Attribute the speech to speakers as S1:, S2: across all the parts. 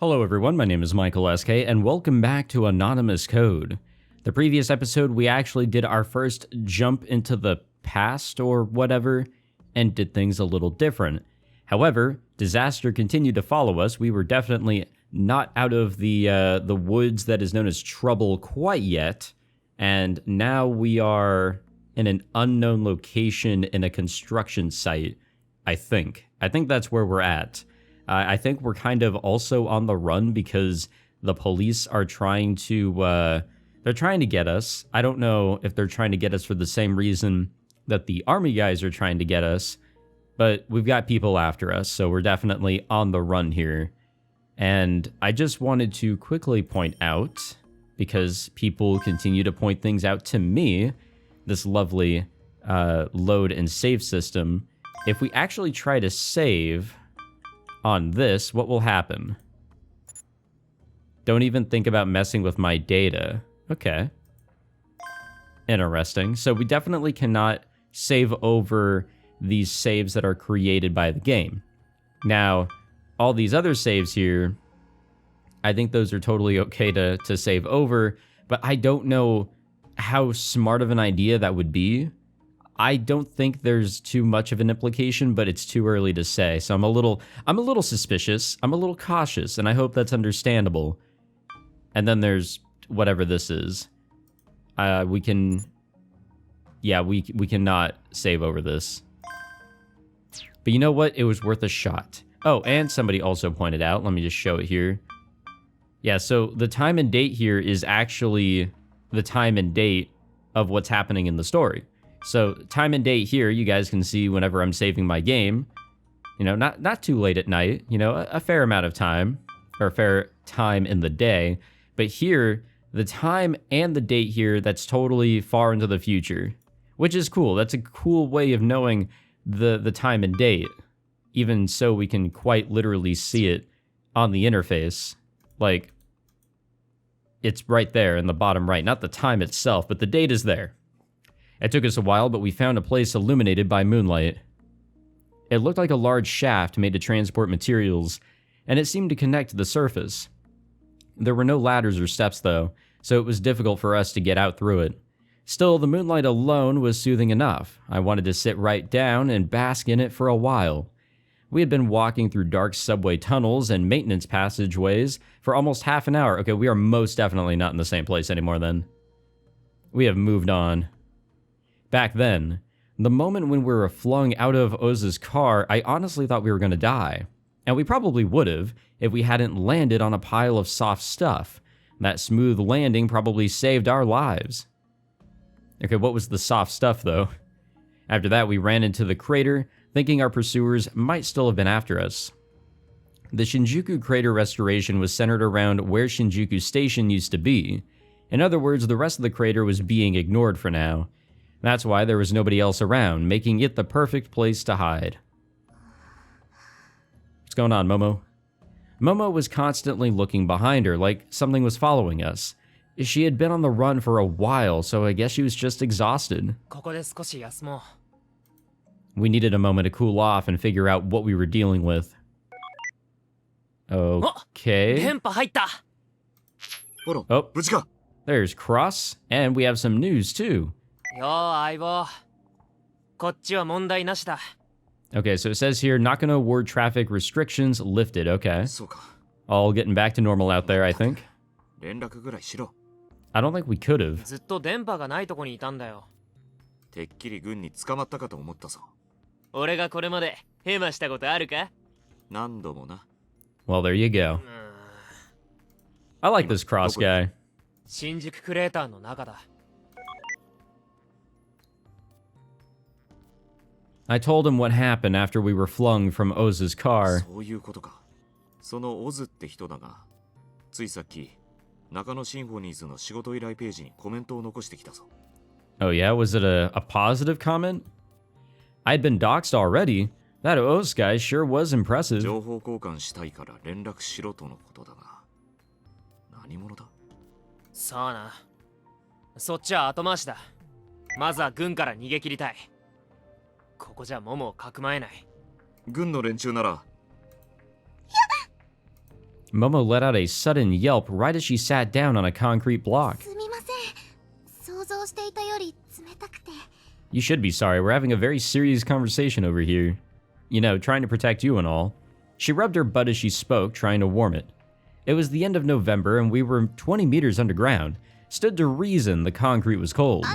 S1: Hello everyone, my name is Michael SK, and welcome back to Anonymous Code. The previous episode, we actually did our first jump into the past or whatever, and did things a little different. However, disaster continued to follow us. We were definitely not out of the woods that is known as trouble quite yet, and now we are in an unknown location in a construction site, I think. I think that's where we're at. I think we're kind of also on the run because the police are trying to, they're trying to get us. I don't know if they're trying to get us for the same reason that the army guys are trying to get us, but we've got people after us, so we're definitely on the run here. And I just wanted to quickly point out, because people continue to point things out to me, this lovely load and save system. If we actually try to save on this, what will happen? Don't even think about messing with my data. Okay. Interesting. So we definitely cannot save over these saves that are created by the game. Now, all these other saves here, I think those are totally okay to save over, but I don't know how smart of an idea that would be. I don't think there's too much of an implication, but it's too early to say. So I'm a little suspicious. I'm a little cautious, and I hope that's understandable. And then there's whatever this is. We cannot save over this. But you know what? It was worth a shot. Oh, and somebody also pointed out, let me just show it here. Yeah, so the time and date here is actually the time and date of what's happening in the story. So time and date here, you guys can see whenever I'm saving my game, you know, not too late at night, you know, a fair amount of time, or a fair time in the day. But here, the time and the date here, that's totally far into the future, which is cool. That's a cool way of knowing the time and date. Even so, we can quite literally see it on the interface. Like, it's right there in the bottom right, not the time itself, but the date is there. It took us a while, but we found a place illuminated by moonlight. It looked like a large shaft made to transport materials, and it seemed to connect to the surface. There were no ladders or steps, though, so it was difficult for us to get out through it. Still, the moonlight alone was soothing enough. I wanted to sit right down and bask in it for a while. We had been walking through dark subway tunnels and maintenance passageways for almost half an hour. Okay, we are most definitely not in the same place anymore then. We have moved on. Back then, the moment when we were flung out of Oz's car, I honestly thought we were going to die. And we probably would have if we hadn't landed on a pile of soft stuff. That smooth landing probably saved our lives. Okay, what was the soft stuff, though? After that, we ran into the crater, thinking our pursuers might still have been after us. The Shinjuku crater restoration was centered around where Shinjuku Station used to be. In other words, the rest of the crater was being ignored for now. That's why there was nobody else around, making it the perfect place to hide. What's going on, Momo? Momo was constantly looking behind her, like something was following us. She had been on the run for a while, so I guess she was just exhausted. We needed a moment to cool off and figure out what we were dealing with. Okay. Oh, there's Cross, and we have some news too. Okay, so it says here, Nakano ward traffic restrictions lifted. Okay. All getting back to normal out there, I think. I don't think we could have. Well, there you go. I like this Cross guy. I told him what happened after we were flung from Oz's car. Oh yeah, was it a positive comment? I'd been doxxed already. That Oz guy sure was impressive. Momo let out a sudden yelp right as she sat down on a concrete block. You should be sorry, we're having a very serious conversation over here. You know, trying to protect you and all. She rubbed her butt as she spoke, trying to warm it. It was the end of November and we were 20 meters underground. Stood to reason the concrete was cold.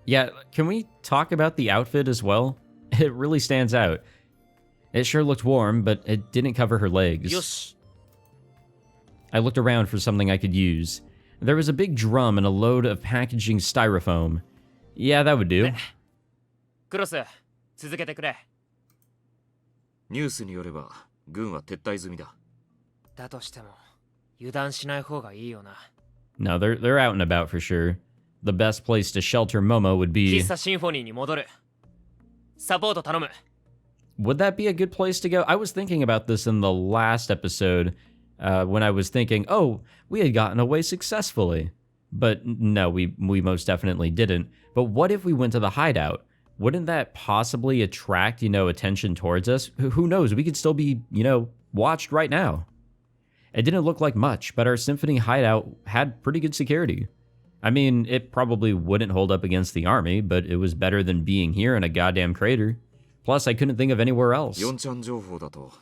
S1: Yeah, can we talk about the outfit as well? It really stands out. It sure looked warm, but it didn't cover her legs.
S2: Yes.
S1: I looked around for something I could use. There was a big drum and a load of packaging styrofoam. Yeah, that would do.
S2: クロス、続けてくれ。
S3: ニュースによれば、軍は撤退済みだ。
S2: だとしても、油断しない方がいいよな。
S1: No, they're out and about for sure. The best place to shelter Momo would be...
S2: 喫茶シンフォニーに戻る。サポート頼む。
S1: Would that be a good place to go? I was thinking about this in the last episode when I was thinking, oh, we had gotten away successfully. But no, we most definitely didn't. But what if we went to the hideout? Wouldn't that possibly attract, attention towards us? Who knows? We could still be, watched right now. It didn't look like much, but our Symphony hideout had pretty good security. I mean, it probably wouldn't hold up against the army, but it was better than being here in a goddamn crater. Plus, I couldn't think of anywhere else.
S3: 4ちゃん情報だと、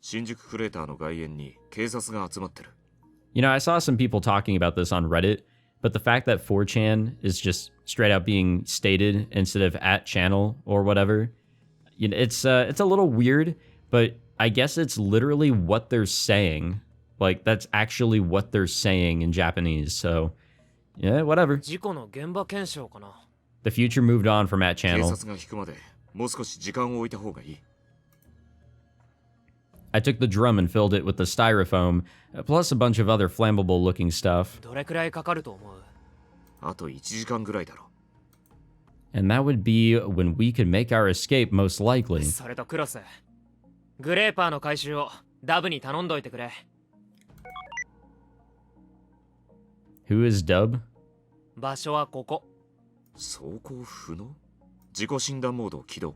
S3: 新宿クレーターの外縁に警察が集まってる。
S1: I saw some people talking about this on Reddit, but the fact that 4chan is just straight out being stated instead of at channel or whatever, it's a little weird, but I guess it's literally what they're saying. Like, that's actually what they're saying in Japanese, so, yeah, whatever.
S2: 事故の現場検証かな。
S1: The future moved on from at
S3: 警
S1: channel.
S3: 察が引くまで、もう少し時間を置いた方がいい。
S1: I took the drum and filled it with the styrofoam, plus a bunch of other flammable-looking stuff.
S2: どれくらいかかると思う？
S3: あと1時間ぐらいだろ。
S1: And that would be when we could make our escape, most likely.
S2: それとクロス、グレーパーの回収をダブに頼んどいてくれ。
S1: Who is Dub?
S2: 場所はここ。
S3: 走行不能？自己診断モード起動。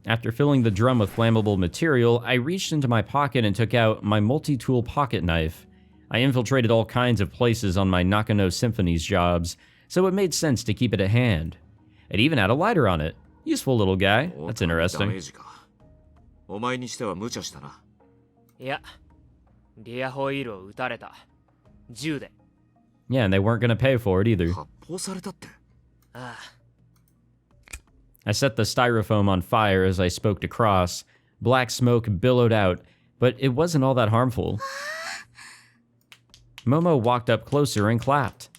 S1: After filling the drum with flammable material, I reached into my pocket and took out my multi-tool pocket knife. I infiltrated all kinds of places on my Nakano Symphony's jobs, so it made sense to keep it at hand. It even had a lighter on it. Useful little guy. That's
S3: ダメ
S1: interesting.
S3: ージか。お前にしては無茶したな。
S2: いや、リアホイールを撃たれた。銃で。
S1: Yeah, and they weren't gonna pay for it either.
S3: 発砲されたって。
S2: ああ。
S1: I set the styrofoam on fire as I spoke to Cross. Black smoke billowed out, but it wasn't all that harmful. Momo walked up closer and clapped.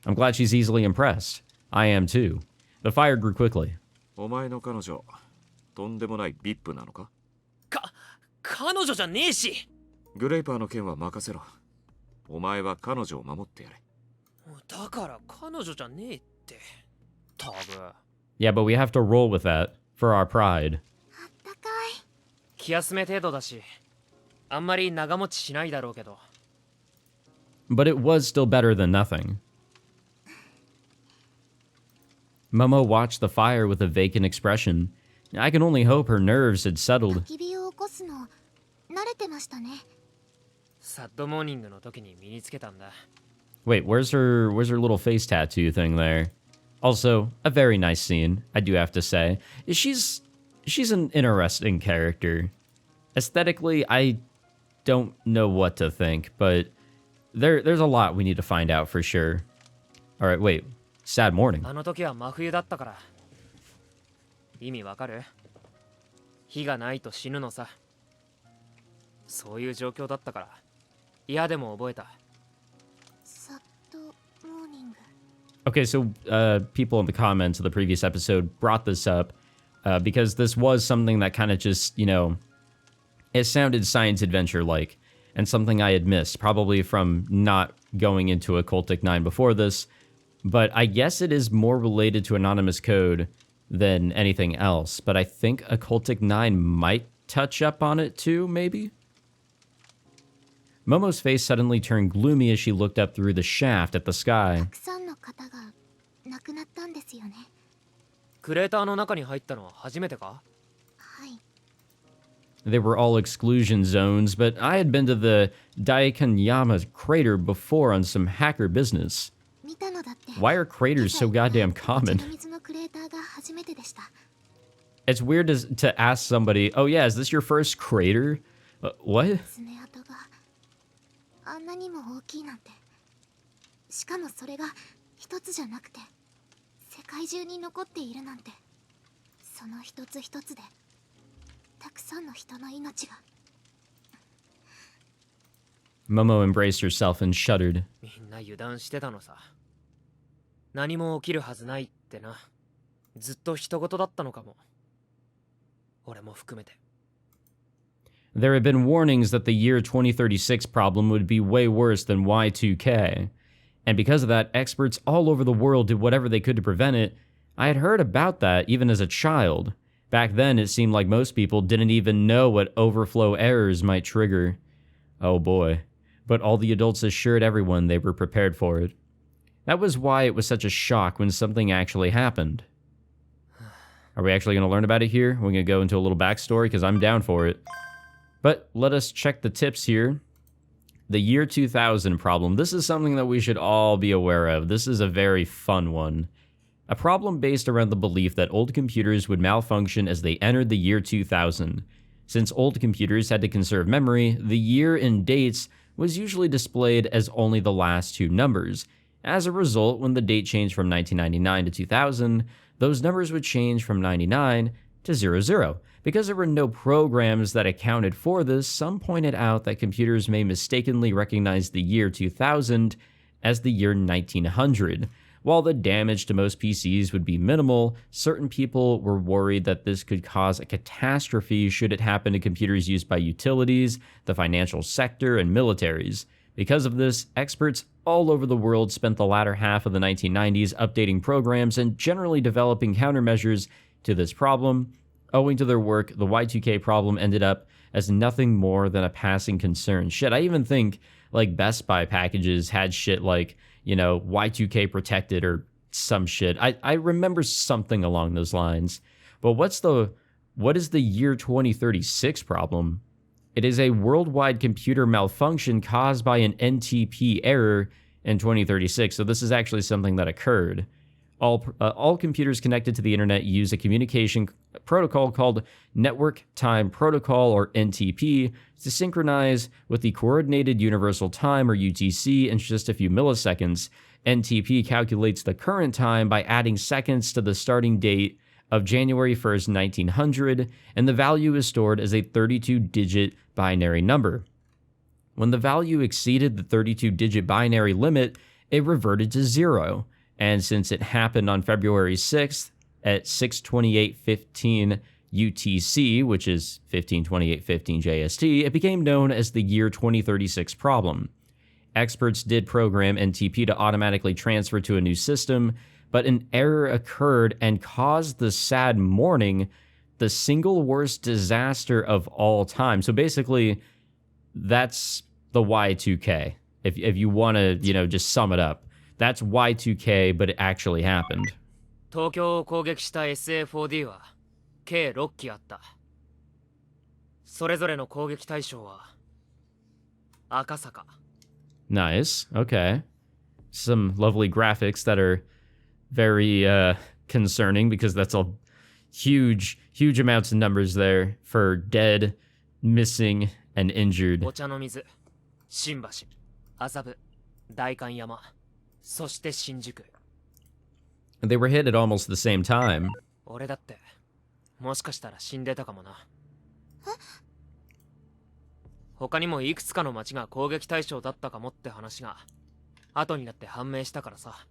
S1: I'm glad she's easily impressed. I am too. The fire grew quickly.
S3: お前の彼女、とんでもない VIP なのか？
S2: 彼女じゃねえし。
S3: グレーパーの件は任せろ。お前は彼女を守ってやれ。
S2: だから彼女じゃねえって。タグ。
S1: Yeah, but we have to roll with that for our pride.
S2: 気休め程度だし、あんまり長持ちしないだろうけど。
S1: But it was still better than nothing. Momo watched the fire with a vacant expression. I can only hope her nerves had settled.
S2: サッドモーニングの時に身につけたんだ。
S1: Wait, where's her little face tattoo thing there? Also, a very nice scene, I do have to say. She's an interesting character. Aesthetically, I don't know what to think, but there's a lot we need to find out for sure. All right, wait. Sad morning.
S2: あの時は真冬だったから。意味わかる？火がないと死ぬのさ。そういう状況だったから。嫌でも覚えた。
S1: Okay, so people in the comments of the previous episode brought this up because this was something that kind of just, it sounded science adventure-like and something I had missed, probably from not going into Occultic 9 before this, but I guess it is more related to Anonymous Code than anything else, but I think Occultic 9 might touch up on it too, maybe? Momo's face suddenly turned gloomy as she looked up through the shaft at the sky.
S2: クレーターの中に入ったのは初めてか？
S4: はい。
S1: They were all exclusion zones, but I had been to the Daikanyama crater before on some hacker business.
S4: 見たのだって。
S1: Why are craters so goddamn
S4: お茶
S1: common?
S4: の水のクレーターが初めてでした。
S1: It's weird to ask somebody, oh yeah, is this your first crater? What?
S4: 爪痕があんなにも大きいなんて。しかもそれが一つじゃなくて世界中に残っているなんて。その一つ一つでたくさんの人の命が。
S1: Momo embraced herself and shuddered.
S2: みんな油断してたのさ。何も起きるはずないってな。ずっと人事だったのかも。俺も含めて。
S1: There had been warnings that the year 2036 problem would be way worse than Y2K. And because of that, experts all over the world did whatever they could to prevent it. I had heard about that even as a child. Back then, it seemed like most people didn't even know what overflow errors might trigger. Oh boy. But all the adults assured everyone they were prepared for it. That was why it was such a shock when something actually happened. Are we actually going to learn about it here? We're going to go into a little backstory because I'm down for it. But let us check the tips here. The year 2000 problem. This is something that we should all be aware of. This is a very fun one. A problem based around the belief that old computers would malfunction as they entered the year 2000. Since old computers had to conserve memory, the year in dates was usually displayed as only the last two numbers. As a result, when the date changed from 1999 to 2000, those numbers would change from 99 to 00. Because there were no programs that accounted for this, some pointed out that computers may mistakenly recognize the year 2000 as the year 1900. While the damage to most PCs would be minimal, certain people were worried that this could cause a catastrophe should it happen to computers used by utilities, the financial sector, and militaries. Because of this, experts all over the world spent the latter half of the 1990s updating programs and generally developing countermeasures to this problem. Owing to their work, the Y2K problem ended up as nothing more than a passing concern. Shit, I even think, like, Best Buy packages had shit like, you know, Y2K protected or some shit. I remember something along those lines. But what is the year 2036 problem? It is a worldwide computer malfunction caused by an NTP error in 2036. So this is actually something that occurred. All computers connected to the internet use a communication protocol called Network Time Protocol, or NTP, to synchronize with the Coordinated Universal Time, or UTC, in just a few milliseconds. NTP calculates the current time by adding seconds to the starting date of January 1st, 1900, and the value is stored as a 32-digit binary number. When the value exceeded the 32-digit binary limit, it reverted to 0. And since it happened on February 6th at 6:28:15 UTC, which is 15:28:15 JST, it became known as the year 2036 problem. Experts did program NTP to automatically transfer to a new system, but an error occurred and caused the sad morning, the single worst disaster of all time. So basically, that's the Y2K. If you want to, just sum it up. That's Y2K, but it actually happened.
S2: 東京を攻撃した SA4D は計6機あった。それぞれの攻撃対象は赤坂。
S1: Nice. Okay. Some lovely graphics that are very concerning because that's a huge amounts of numbers there for dead, missing, and injured.
S2: お茶の水、新橋、麻布、代官山、そして新宿。
S1: They were hit at almost the same time.
S2: 俺だってもしかしたら死んでたかもな。他にもいくつかの町が攻撃対象だったかもって話が後になって判明したからさ。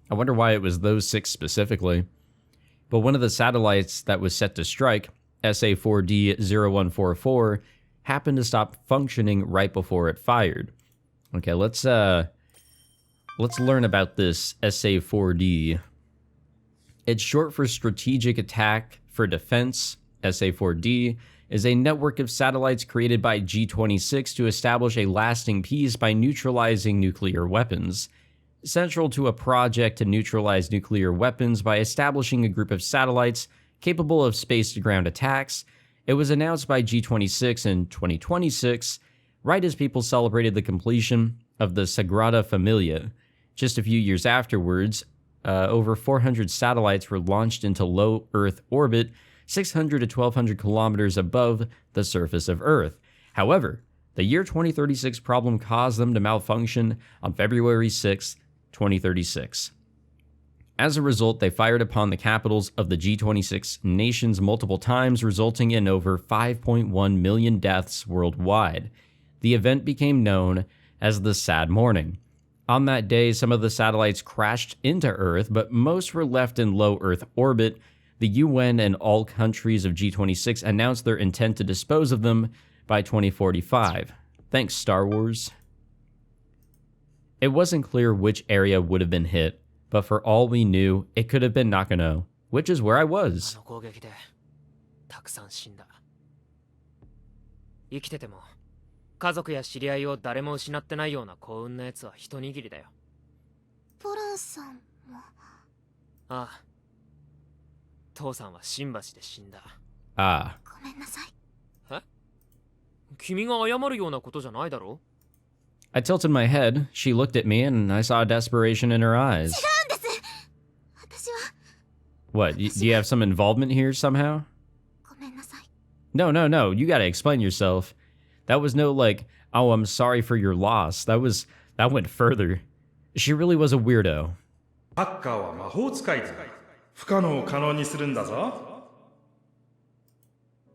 S1: I wonder why it was those 6 specifically. But one of the satellites that was set to strike, SA4D0144, happened to stop functioning right before it fired. Okay, let's learn about this SA4D. It's short for Strategic Attack for Defense. SA4D is a network of satellites created by G26 to establish a lasting peace by neutralizing nuclear weapons. central to a project to neutralize nuclear weapons by establishing a group of satellites capable of space-to-ground attacks. It was announced by G26 in 2026, right as people celebrated the completion of the Sagrada Familia. Just a few years afterwards, over 400 satellites were launched into low Earth orbit, 600 to 1,200 kilometers above the surface of Earth. However, the year 2036 problem caused them to malfunction on February 6, 2036. As a result, they fired upon the capitals of the G26 nations multiple times, resulting in over 5.1 million deaths worldwide. The event became known as the Sad Morning. On that day, some of the satellites crashed into Earth, but most were left in low Earth orbit. The UN and all countries of G26 announced their intent to dispose of them by 2045. Thanks, Star Wars. It wasn't clear which area would have been hit, but for all we knew, it could have been Nakano, which is where I was.
S2: あの攻撃でたくさん死んだ。生きてても家族や知り合いを誰も失ってないような幸運なやつは一握りだよ。
S4: ポランさんも。
S2: ああ。父さんは新橋で死んだ。
S1: Ah.
S4: ごめんなさい。
S2: え？君が謝るようなことじゃないだろ？
S1: I tilted my head. She looked at me, and I saw desperation in her eyes.
S4: 違うんです。私は。
S1: What? Do you have some involvement here somehow?
S4: ごめんなさい。
S1: No. You gotta explain yourself. That was no like, oh, I'm sorry for your loss. That went further. She really was a weirdo.
S5: ハッカーは魔法使いだ。不可能を可能にするんだぞ。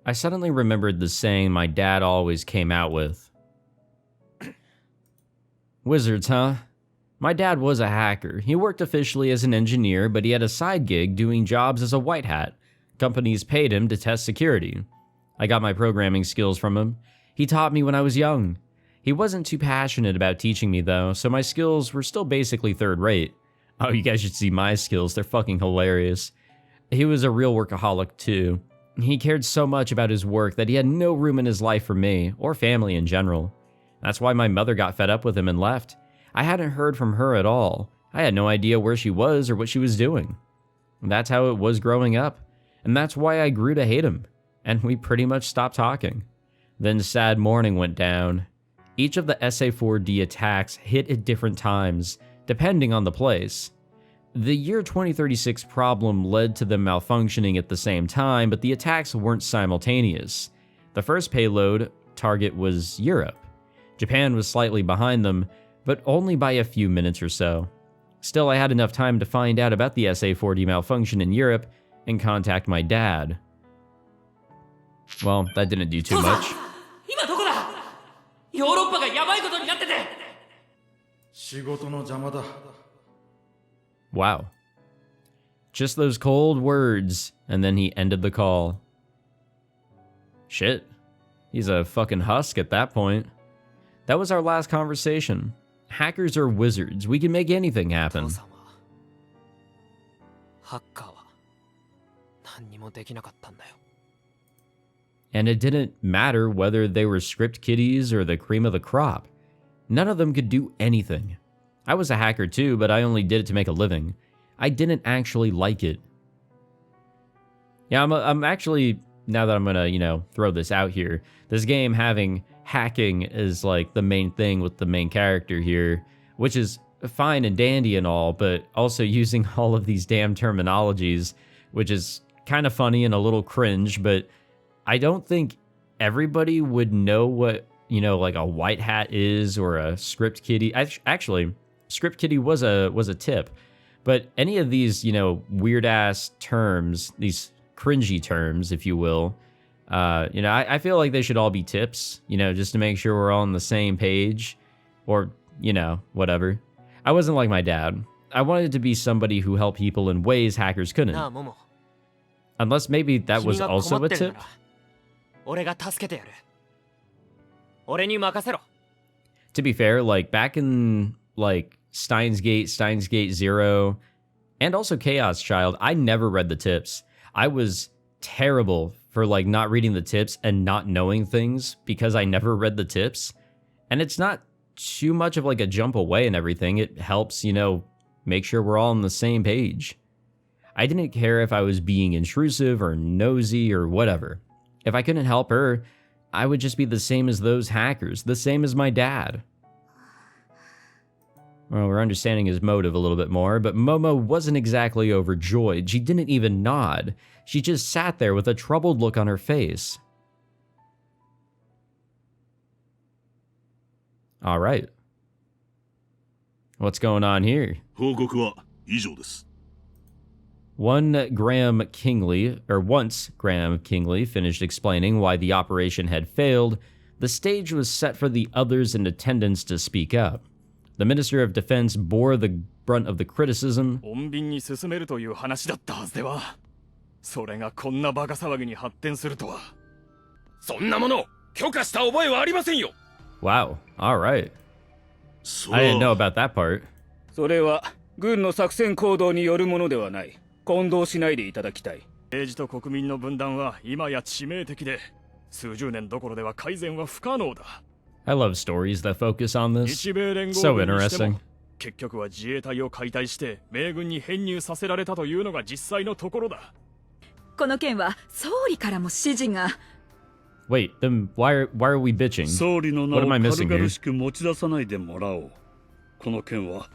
S1: I suddenly remembered the saying my dad always came out with. Wizards, huh? My dad was a hacker. He worked officially as an engineer, but he had a side gig doing jobs as a white hat. Companies paid him to test security. I got my programming skills from him. He taught me when I was young. He wasn't too passionate about teaching me though, so my skills were still basically third rate. Oh, you guys should see my skills, they're fucking hilarious. He was a real workaholic too. He cared so much about his work that he had no room in his life for me, or family in general. That's why my mother got fed up with him and left. I hadn't heard from her at all. I had no idea where she was or what she was doing. That's how it was growing up, and that's why I grew to hate him, and we pretty much stopped talking. Then Sad Morning went down. Each of the SA-4D attacks hit at different times, depending on the place. The year 2036 problem led to them malfunctioning at the same time, but the attacks weren't simultaneous. The first payload target was Europe. Japan was slightly behind them, but only by a few minutes or so. Still, I had enough time to find out about the SA-4D malfunction in Europe and contact my dad. Well, that didn't do too much.
S2: 今どこだ？ヨーロッパがやばいことになってて。
S5: 仕事の邪魔だ。
S1: Wow. Just those cold words, and then he ended the call. Shit. He's a fucking husk at that point. That was our last conversation. Hackers are wizards. We can make anything happen.
S2: 父さんはハッカーは何にもできなかったんだよ。
S1: And it didn't matter whether they were script kiddies or the cream of the crop. None of them could do anything. I was a hacker too, but I only did it to make a living. I didn't actually like it. Yeah, I'm actually, now that I'm gonna, throw this out here, this game having hacking is like the main thing with the main character here, which is fine and dandy and all, but also using all of these damn terminologies, which is kind of funny and a little cringe, but I don't think everybody would know what, like a white hat is or a script kiddie. Actually, script kiddie was a tip, but any of these, weird ass terms, these cringy terms, if you will, I feel like they should all be tips, just to make sure we're all on the same page, or, whatever. I wasn't like my dad. I wanted to be somebody who helped people in ways hackers couldn't.
S2: なあ、モモ。
S1: Unless maybe that was
S2: 君が
S1: also
S2: 困
S1: a
S2: ってる
S1: tip?
S2: なら俺が助けてやる。俺に任せろ。
S1: To be fair, like back in like Steins Gate 0, and also Chaos Child, I never read the tips. I was terrible for like not reading the tips and not knowing things because I never read the tips. And it's not too much of like a jump away and everything. It helps, you know, make sure we're all on the same page. I didn't care if I was being intrusive or nosy or whatever. If I couldn't help her, I would just be the same as those hackers, the same as my dad. Well, we're understanding his motive a little bit more, but Momo wasn't exactly overjoyed. She didn't even nod. She just sat there with a troubled look on her face. All right. What's going on here?
S3: 報告は以上です。
S1: Once Graham Kingley finished explaining why the operation had failed, the stage was set for the others in attendance to speak up. The Minister of Defense bore the brunt of the criticism.
S6: 穏便に進めるという話だったはずでは。それがこんなバカ騒ぎに発展するとは。そんなもの許可した覚えはありませんよ。
S1: Wow, alright.
S3: そう
S1: I didn't know about that part.
S7: それは軍の作戦行動によるものではない。混同しないでいただきたい。
S6: 政治と国民の分断は今や致命的で、数十年どころでは改善は不可能だ。
S1: I love stories that focus on this.
S6: 日米連合
S1: So
S6: 軍にしても
S1: interesting.
S6: 結局は自衛隊を解体して米軍に編入させられたというのが実際のところだ。
S8: この件は総理からも指示が。
S1: Wait, then why are we bitching?
S9: 総理の名
S1: What
S9: を
S1: am I
S9: 軽
S1: missing
S9: 々
S1: here?
S9: しく持ち出さないでもらおう。この件は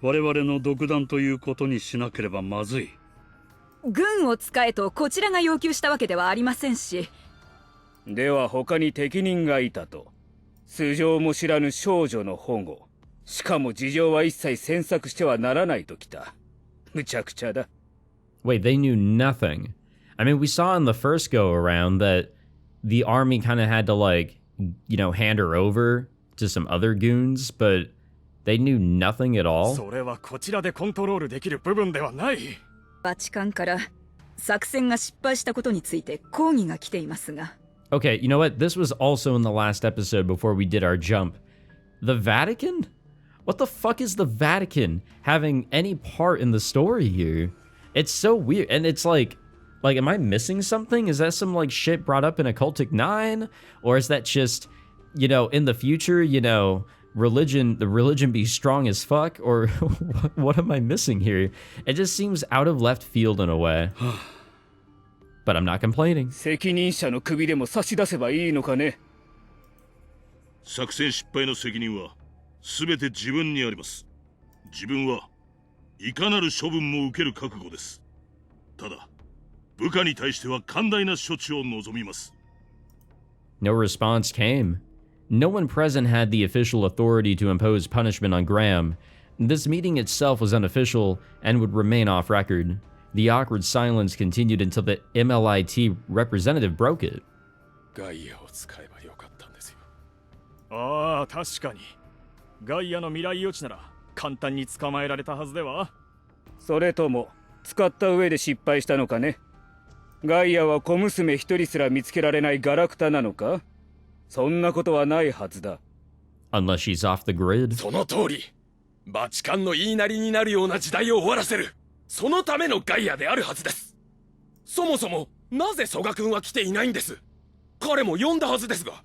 S9: 我々の独断ということにしなければまずい。
S8: 軍を使えとこちらが要求したわけではありませんし。
S7: では他に適任がいたと。素性も知らぬ少女の保護。しかも事情は一切詮索してはならないときた。むちゃくちゃだ。
S1: Wait, they knew nothing. I mean, we saw in the first go around that the army kind of had to like, you know, hand her over to some other goons, but they knew nothing at all.
S6: それはこちらでコントロールできる部分ではない。
S8: バチカンから作戦が失敗したことについて抗議が来ていますが。
S1: Okay, you know what? This was also in the last episode before we did our jump. The Vatican? What the fuck is the Vatican having any part in the story here? It's so weird. And it's like, am I missing something? Is that some like shit brought up in Occultic 9? Or is that just, you know, in the future, you know, the religion be strong as fuck? Or what am I missing here? It just seems out of left field in a way. But I'm not complaining.
S7: 責任者の首でも差し出せばいいのかね。
S3: 作戦失敗の責任は全て自分にあります。自分はいかなる処分も受ける覚悟です。ただ部下に対しては寛大な処置を望みます。
S1: No response came. No one present had the official authority to impose punishment on Graham. This meeting itself was unofficial and would remain off record. The awkward silence continued until the MLIT representative broke it.
S6: ガイアを使えばよかったんですよ。ああ、確かに。ガイアの未来予知なら簡単に捕まえられたはずでは。
S7: それとも使った上で失敗したのかね。ガイアは小娘一人すら見つけられないガラクタなのか。そんなことはないはずだ。
S1: Unless she's off the grid.
S10: その通り。バチカンの言いなりになるような時代を終わらせる。そのためのガイアであるはずです。そもそもなぜ蘇我君は来ていないんです。彼も呼んだはずですが。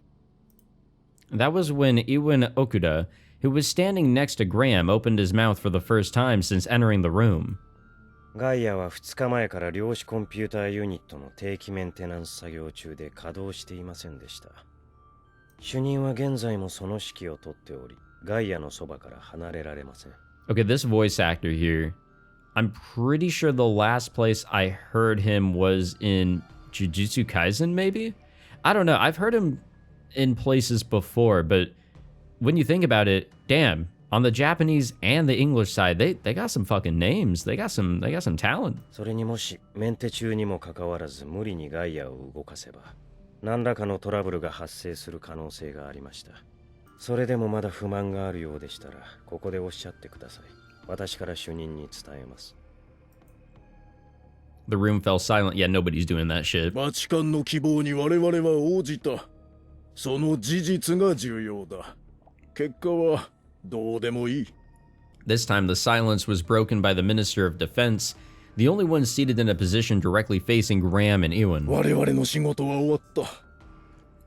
S1: That was when Iwan Okuda, who was standing next to Graham, opened his mouth for the first time since entering the room.
S11: ガイアは2日前から量子コンピューターユニットの定期メンテナンス作業中で稼働していませんでした。主任は現在もその指揮を取っており、ガイアのそばから離れられません。
S1: Okay, this voice actor here, I'm pretty sure the last place I heard him was in Jujutsu Kaisen, maybe? I don't know. I've heard him in places before, but when you think about it, damn, on the Japanese and the English side, they got some fucking names. They got some talent.
S11: それにもしメンテ中にもかかわらず無理にガイアを動かせば、何らかのトラブルが発生する可能性がありました。それでもまだ不満があるようでしたら、ここでおっしゃってください。私から主任に伝えます。
S1: The room fell silent. Yeah, nobody's doing that shit.
S12: バチカンの希望に我々は応じた。その事実が重要だ。結果はどうでもいい。
S1: This time, the silence was broken by the Minister of Defense, the only one seated in a position directly facing Graham and Iwan.
S12: 我々の仕事は終わった。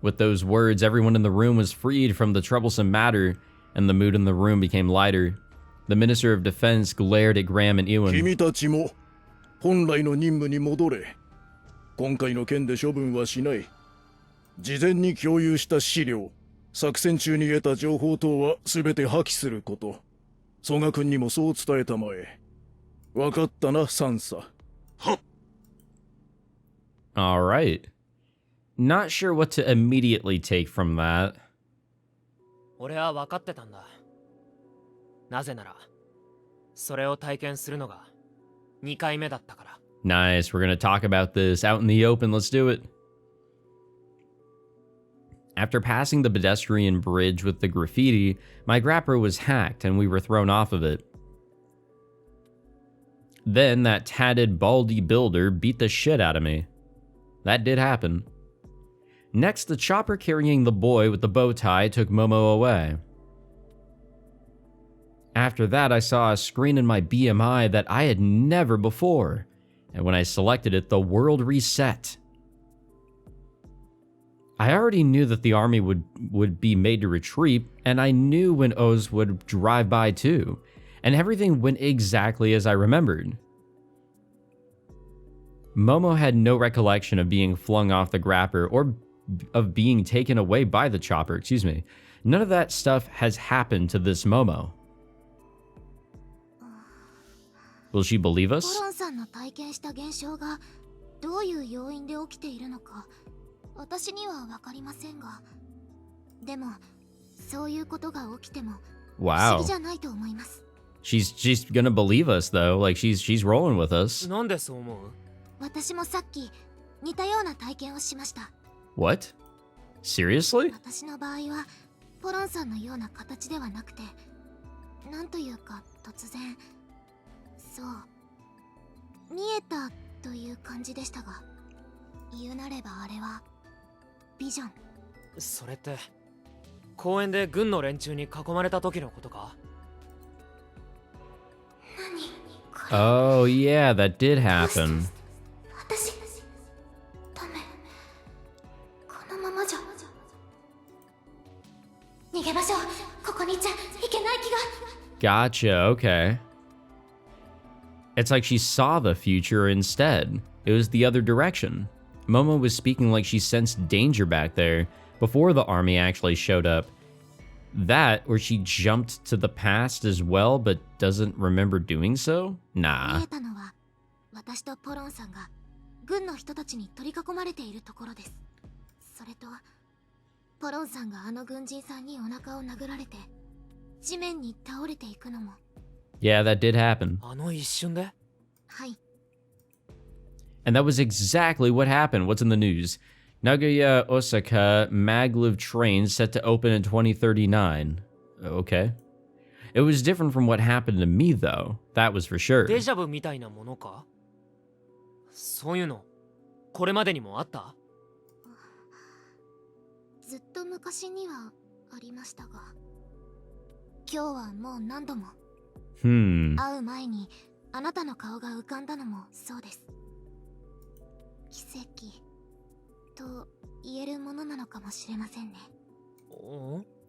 S1: With those words, everyone in the room was freed from the troublesome matter, and the mood in the room became lighter. The Minister of Defense glared at Graham and Ewan.
S12: 君たちも本来の任務に戻れ。今回の件で処分はしない。事前に共有した資料、作戦中に得た情報等は全て破棄すること。蘇我君にもそう伝えたまえ。わかったな、サンサ。
S3: はっ。
S1: All right. Not sure what to immediately take from that.
S2: 俺は分かってたんだ。なぜなら、それを体験するのが2回目だったから。
S1: Nice. We're going to talk about this out in the open. Let's do it. After passing the pedestrian bridge with the graffiti, my grapper was hacked and we were thrown off of it. Then that tatted, baldy builder beat the shit out of me. That did happen. Next, the chopper carrying the boy with the bow tie took Momo away. After that, I saw a screen in my BMI that I had never before, and when I selected it, the world reset. I already knew that the army would be made to retreat, and I knew when Oz would drive by too, and everything went exactly as I remembered. Momo had no recollection of being flung off the grapper or of being taken away by the chopper, excuse me. None of that stuff has happened to this Momo. Will she believe us?
S4: ポロンさんの体験した現象がどういう要因で起きているのか私には分かりませんがでもそういうことが起きても不思議じゃないと思います。
S1: She's gonna believe us though, like she's rolling with us.
S2: なんでそう思う？
S4: 私もさっき似たような体験をしました。
S1: What? Seriously?
S4: 私の場合はポロンさんのような形ではなくてなんというか突然そう見えたという感じでしたが言うなればあれはビジョン。
S2: それって公園で軍の連中に囲まれた時のことか？
S1: Oh yeah, that did happen.
S4: 私ダメこのままじゃ逃げましょう。ここにいちゃいけない気が。
S1: Gotcha, okay. It's like she saw the future instead. It was the other direction. Momo was speaking like she sensed danger back there before the army actually showed up. That, or she jumped to the past as well, but doesn't remember doing so? Nah.
S4: 見えたのは私とポロンさんが軍の人たちに取り囲まれているところです。それとポロンさんがあの軍人さんにお腹を殴られて地面に倒れていくのも。
S1: Yeah, that did happen.
S2: あの一瞬で？
S4: はい。
S1: And that was exactly what happened. What's in the news? Nagoya Osaka maglev train set to open in 2039. Okay. It was different from what happened to me, though. That was for sure.
S2: デジャブみたいなものか？そういうのこれまでにもあった？
S4: ずっと昔にはありましたが今日はもう何度も。会う前にあなたの顔が浮かんだのもそうです。奇跡と言えるものなのかもしれませんね。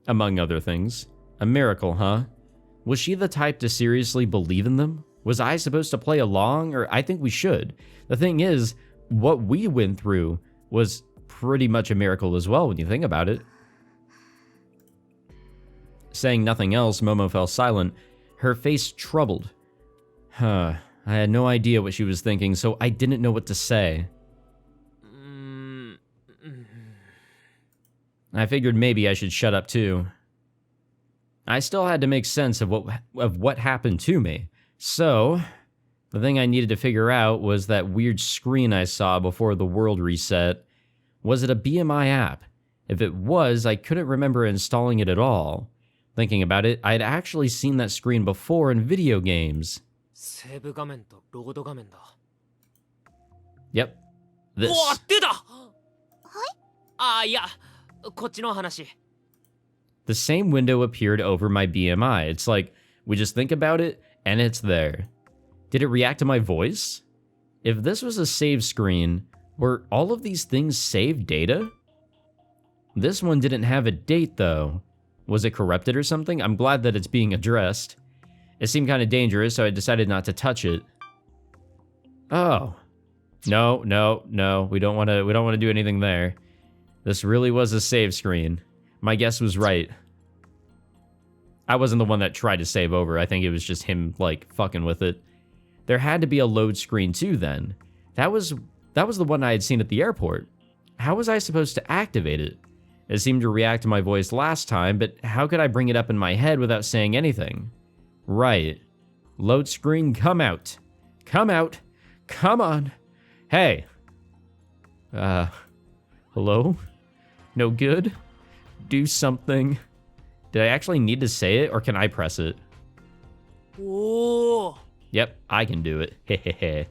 S1: Among other things. A miracle, huh? Was she the type to seriously believe in them? Was I supposed to play along? Or I think we should. The thing is, what we went through was pretty much a miracle as well when you think about it. Saying nothing else, Momo fell silent, her face troubled. I had no idea what she was thinking, so I didn't know what to say. I figured maybe I should shut up too. I still had to make sense of what happened to me. So, the thing I needed to figure out was that weird screen I saw before the world reset. Was it a BMI app? If it was, I couldn't remember installing it at all. Thinking about it, I'd actually seen that screen before in video games.
S2: セーブ画面とロード画面だ。
S1: Yep. This.
S2: うわ、出た！はい？あ、いや、こっちの話。
S1: The same window appeared over my BMI. It's like, we just think about it, and it's there. Did it react to my voice? If this was a save screen, were all of these things saved data? This one didn't have a date, though. Was it corrupted or something? I'm glad that it's being addressed. It seemed kind of dangerous, so I decided not to touch it. Oh. No, no, no. We don't want to do anything there. This really was a save screen. My guess was right. I wasn't the one that tried to save over. I think it was just him, like, fucking with it. There had to be a load screen too then. That was the one I had seen at the airport. How was I supposed to activate it? It seemed to react to my voice last time, but how could I bring it up in my head without saying anything? Right. Load screen, come out. Come out. Come on. Hey. Hello? No good? Do something. Did I actually need to say it, or can I press it?
S2: Whoa.
S1: Yep, I can do it. Hehehe.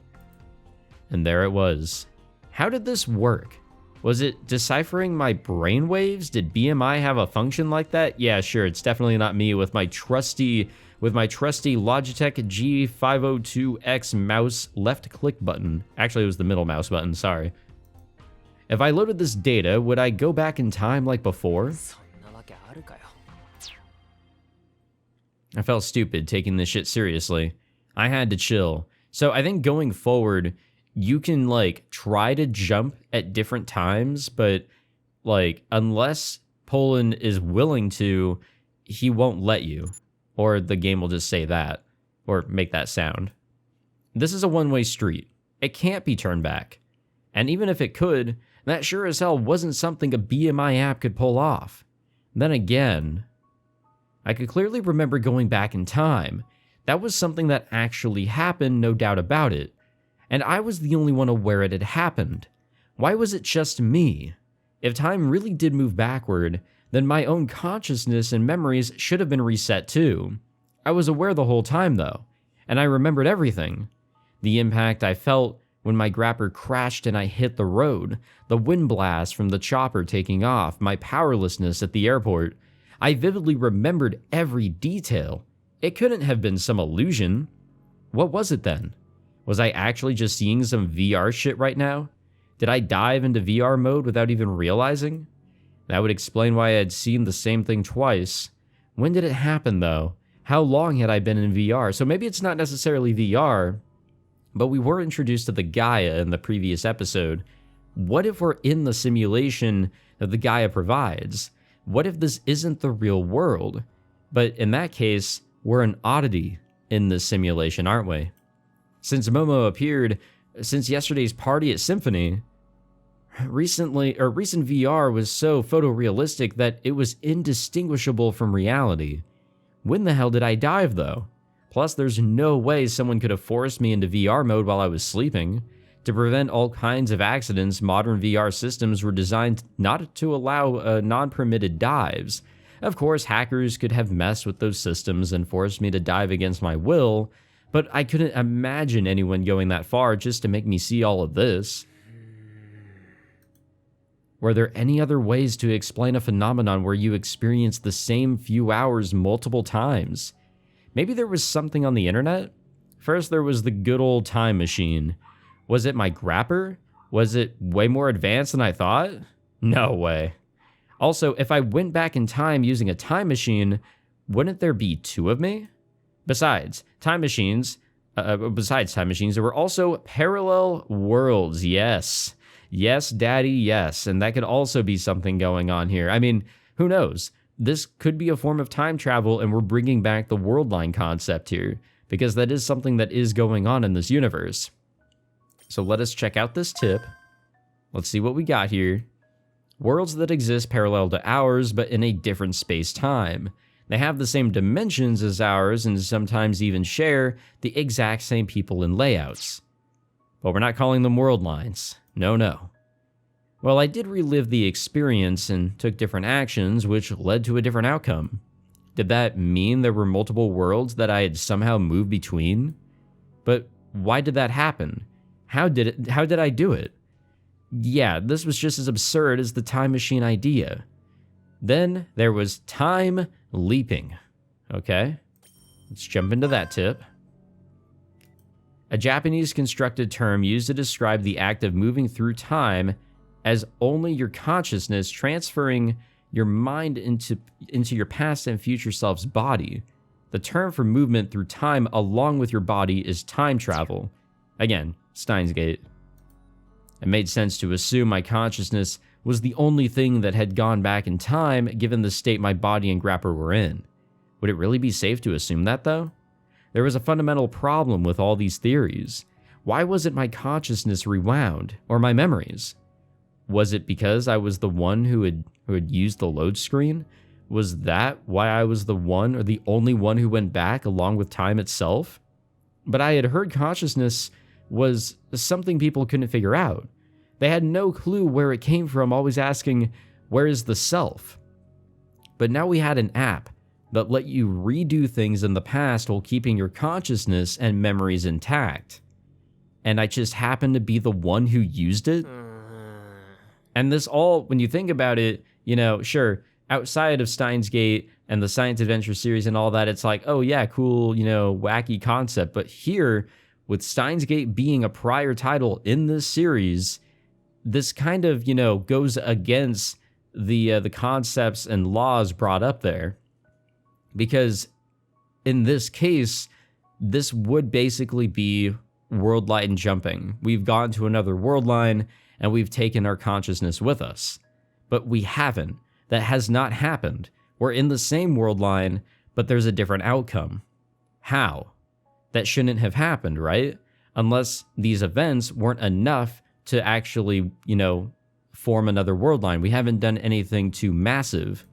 S1: And there it was. How did this work? Was it deciphering my brainwaves? Did BMI have a function like that? Yeah, sure, it's definitely not me with my trusty Logitech G502X mouse left click button. Actually, it was the middle mouse button, sorry. If I loaded this data, would I go back in time like before? I felt stupid taking this shit seriously. I had to chill. So I think going forward, you can like try to jump at different times, but like unless Pollon is willing to, he won't let you. Or the game will just say that, or make that sound. This is a one-way street. It can't be turned back. And even if it could, that sure as hell wasn't something a BMI app could pull off. Then again, I could clearly remember going back in time. That was something that actually happened, no doubt about it. And I was the only one aware it had happened. Why was it just me? If time really did move backward, then my own consciousness and memories should have been reset too. I was aware the whole time though, and I remembered everything. The impact I felt when my grapper crashed and I hit the road, the wind blast from the chopper taking off, my powerlessness at the airport. I vividly remembered every detail. It couldn't have been some illusion. What was it then? Was I actually just seeing some VR shit right now? Did I dive into VR mode without even realizing? That would explain why I had seen the same thing twice. When did it happen though? How long had I been in VR? So maybe it's not necessarily VR, but we were introduced to the Gaia in the previous episode. What if we're in the simulation that the Gaia provides? What if this isn't the real world? But in that case, we're an oddity in this simulation, aren't we? Since Momo appeared, since yesterday's party at Symphony, recent VR was so photorealistic that it was indistinguishable from reality. When the hell did I dive though? Plus, there's no way someone could have forced me into VR mode while I was sleeping. To prevent all kinds of accidents, modern VR systems were designed not to allow non-permitted dives. Of course, hackers could have messed with those systems and forced me to dive against my will, but I couldn't imagine anyone going that far just to make me see all of this. Were there any other ways to explain a phenomenon where you experience the same few hours multiple times? Maybe there was something on the internet? First, there was the good old time machine. Was it my grapper? Was it way more advanced than I thought? No way. Also, if I went back in time using a time machine, wouldn't there be two of me? Besides time machines, there were also parallel worlds, yes. Yes, daddy, yes. And that could also be something going on here. I mean, who knows? This could be a form of time travel, and we're bringing back the world line concept here, because that is something that is going on in this universe. So let us check out this tip. Let's see what we got here. Worlds that exist parallel to ours, but in a different space-time. They have the same dimensions as ours, and sometimes even share the exact same people and layouts. But we're not calling them world lines. No, no. Well, I did relive the experience and took different actions, which led to a different outcome. Did that mean there were multiple worlds that I had somehow moved between? But why did that happen? How did I do it? Yeah, this was just as absurd as the time machine idea. Then there was time leaping. Okay, let's jump into that tip. A Japanese constructed term used to describe the act of moving through time as only your consciousness transferring your mind into your past and future self's body. The term for movement through time along with your body is time travel. Again, Steins Gate. It made sense to assume my consciousness was the only thing that had gone back in time given the state my body and Grapper were in. Would it really be safe to assume that though? There was a fundamental problem with all these theories. Why wasn't my consciousness rewound, or my memories? Was it because I was the one who had used the load screen? Was that why I was the one or the only one who went back along with time itself? But I had heard consciousness was something people couldn't figure out. They had no clue where it came from, always asking, where is the self? But now we had an app that let you redo things in the past while keeping your consciousness and memories intact. And I just happened to be the one who used it? And this all, when you think about it, you know, sure, outside of Steins Gate and the Science Adventure series and all that, it's like, oh yeah, cool, you know, wacky concept. But here, with Steins Gate being a prior title in this series, this kind of, you know, goes against the concepts and laws brought up there. Because in this case, this would basically be world line jumping. We've gone to another world line and we've taken our consciousness with us. But we haven't. That has not happened. We're in the same world line, but there's a different outcome. How? That shouldn't have happened, right? Unless these events weren't enough to actually, you know, form another world line. We haven't done anything too massive.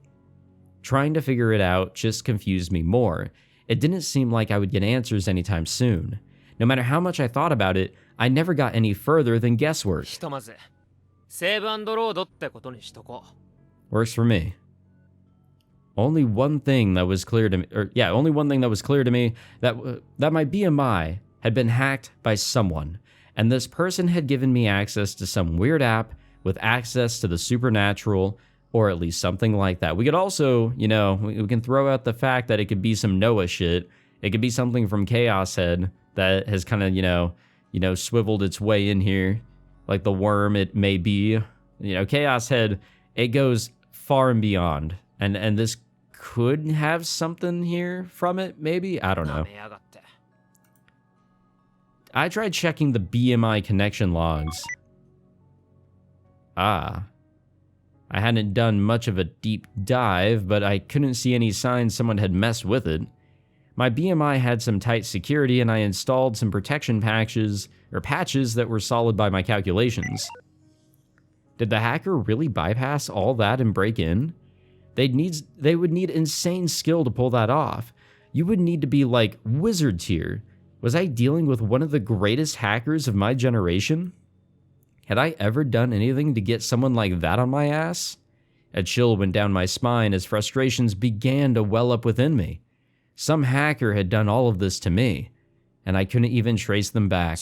S1: Trying to figure it out just confused me more. It didn't seem like I would get answers anytime soon. No matter how much I thought about it, I never got any further than guesswork. Works for me. Only one thing that was clear to me, that my BMI had been hacked by someone, and this person had given me access to some weird app with access to the supernatural, or at least something like that. We could also, you know, we can throw out the fact that it could be some Noah shit. It could be something from Chaos Head that has kind of, you know, swiveled its way in here, like the worm it may be. You know, Chaos Head, it goes far and beyond, and this could have something here from it, maybe? I don't know. I tried checking the BMI connection logs. I hadn't done much of a deep dive, but I couldn't see any signs someone had messed with it. My BMI had some tight security, and I installed some protection patches that were solid by my calculations. Did the hacker really bypass all that and break in? They would need insane skill to pull that off. You would need to be like wizard tier. Was I dealing with one of the greatest hackers of my generation? Had I ever done anything to get someone like that on my ass? A chill went down my spine as frustrations began to well up within me. Some hacker had done all of this to me, and I couldn't even trace them back.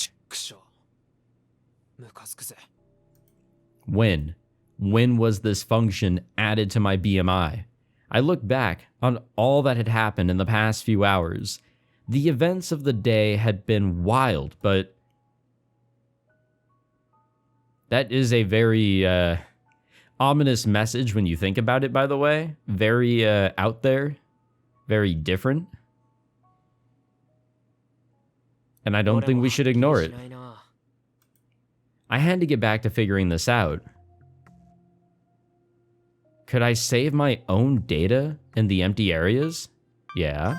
S1: When was this function added to my BMI? I looked back on all that had happened in the past few hours. The events of the day had been wild, but that is a very ominous message when you think about it, by the way. Very out there, very different. And I don't think we should ignore it. I had to get back to figuring this out. Could I save my own data in the empty areas? Yeah.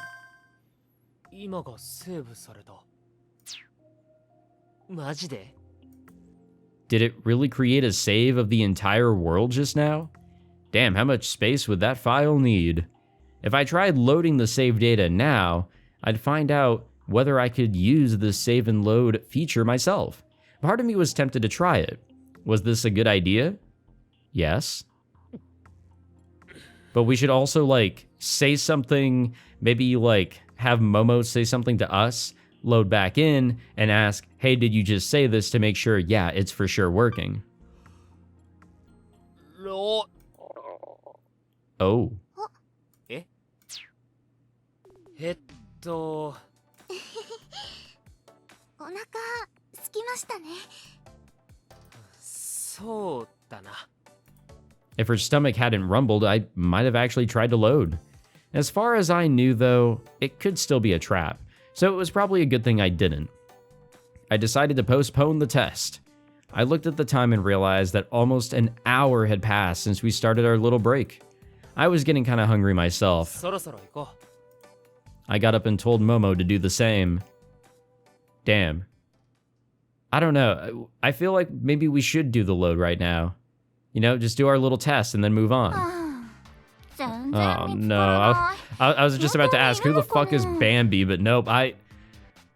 S1: Did it really create a save of the entire world just now? Damn, how much space would that file need? If I tried loading the save data now, I'd find out whether I could use the save and load feature myself. Part of me was tempted to try it. Was this a good idea? Yes. But we should also, like, say something, maybe, like, have Momo say something to us, load back in, and ask, hey, did you just say this to make sure, yeah, it's for sure working? Oh.
S4: お腹空きましたね。
S2: そうだな。
S1: If her stomach hadn't rumbled, I might have actually tried to load. As far as I knew, though, it could still be a trap, so it was probably a good thing I didn't. I decided to postpone the test. I looked at the time and realized that almost an hour had passed since we started our little break. I was getting kind of hungry myself.
S2: そろそろ行こう。
S1: I got up and told Momo to do the same. Damn. I don't know. I feel like maybe we should do the load right now. You know, just do our little test and then move on. Oh no. I was just about to ask, who the fuck is Bambi? But nope, I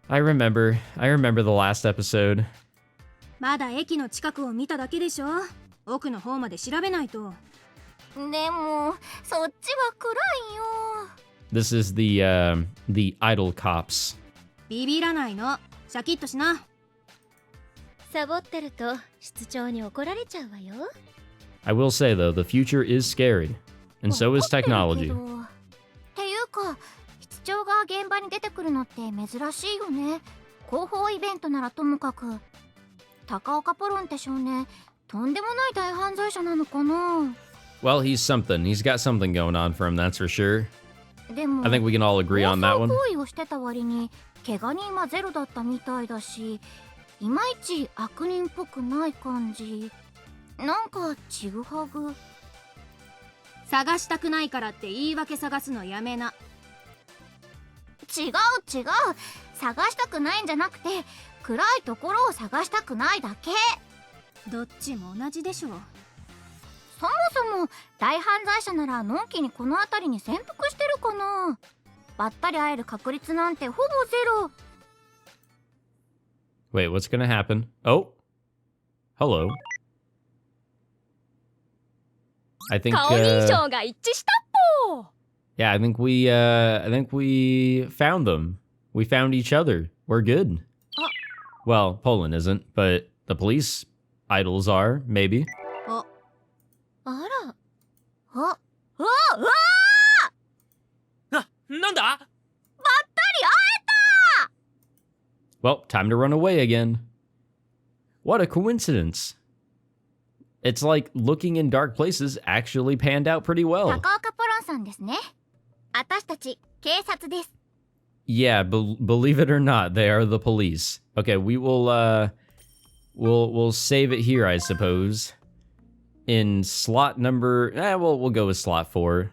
S1: remember the last episode.
S13: まだ駅の近くを見ただけでしょ。奥の方まで調べないと。
S4: でもそっちは暗いよ。
S1: This is the idol cops.
S13: ビビらないの。シャキッとしな。
S4: サボってると室長に怒られちゃうわよ。
S1: I will say though, the future is scary, and so is technology.
S4: っていうか、室長が現場に出てくるのって珍しいよね。広報イベントならともかく、高岡ポロンって少年、とんでもない大犯罪者なのかな。
S1: Well, he's something. He's got something going on for him, that's for sure.
S4: でも
S1: I think we can all agree on that one.
S4: 行為をしてた割に怪我人はゼロだったみたいだし、いまいち悪人っぽくない感じ。なんかちぐはぐ。
S13: 探したくないからって言い訳探すのやめな。
S4: 違う。探したくないんじゃなくて、暗いところを探したくないだけ。
S13: どっちも同じでしょ。
S4: そもそも大犯罪者ならのんきにこの辺りに潜伏してるかな。ばったり会える確率なんてほぼゼロ。
S1: Wait, what's gonna happen? Oh, hello. I think.
S13: 顔認証が一致したっぽ。
S1: Yeah, I think we found them. We found each other. We're good. Well, Pollon isn't, but the police idols are, maybe.
S4: あら。
S2: なんだ？
S4: ばったり会えた。
S1: Well, time to run away again. What a coincidence. It's like looking in dark places actually panned out pretty well.
S4: 高岡ポロンさんですね。私たち警察です。
S1: Yeah, believe it or not, they are the police. Okay, we will we'll save it here, I suppose. In slot number, we'll go with slot 4.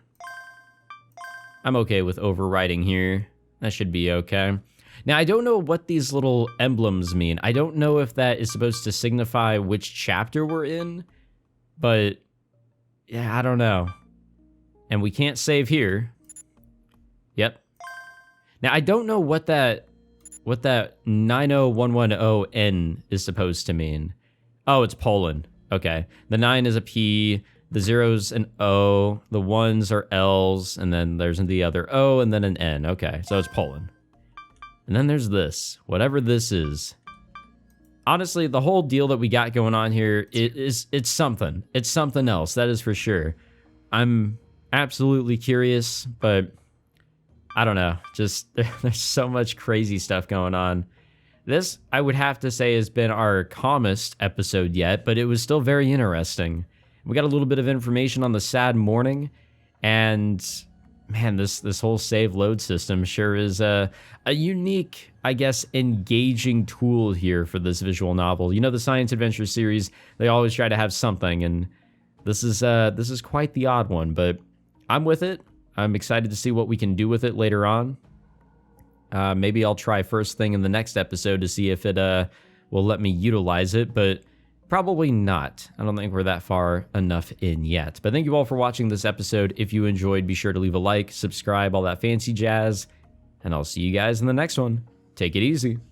S1: I'm okay with overwriting here. That should be okay. Now, I don't know what these little emblems mean. I don't know if that is supposed to signify which chapter we're in, but yeah, I don't know. And we can't save here. Yep. Now, I don't know what that 90110N is supposed to mean. Oh, it's Pollon. Okay. The 9 is a P, the 0's an O, the 1's are L's, and then there's the other O, and then an N. Okay, so it's Pollon. And then there's this, whatever this is. Honestly, the whole deal that we got going on here, it's something. It's something else, that is for sure. I'm absolutely curious, but I don't know. Just, there's so much crazy stuff going on. This, I would have to say, has been our calmest episode yet, but it was still very interesting. We got a little bit of information on the sad morning, and man, this whole save load system sure is a unique, I guess, engaging tool here for this visual novel. You know, the science adventure series, they always try to have something, and this is quite the odd one, but I'm with it. I'm excited to see what we can do with it later on. Maybe I'll try first thing in the next episode to see if it will let me utilize it, but probably not. I don't think we're that far enough in yet. But thank you all for watching this episode. If you enjoyed, be sure to leave a like, subscribe, all that fancy jazz, and I'll see you guys in the next one. Take it easy.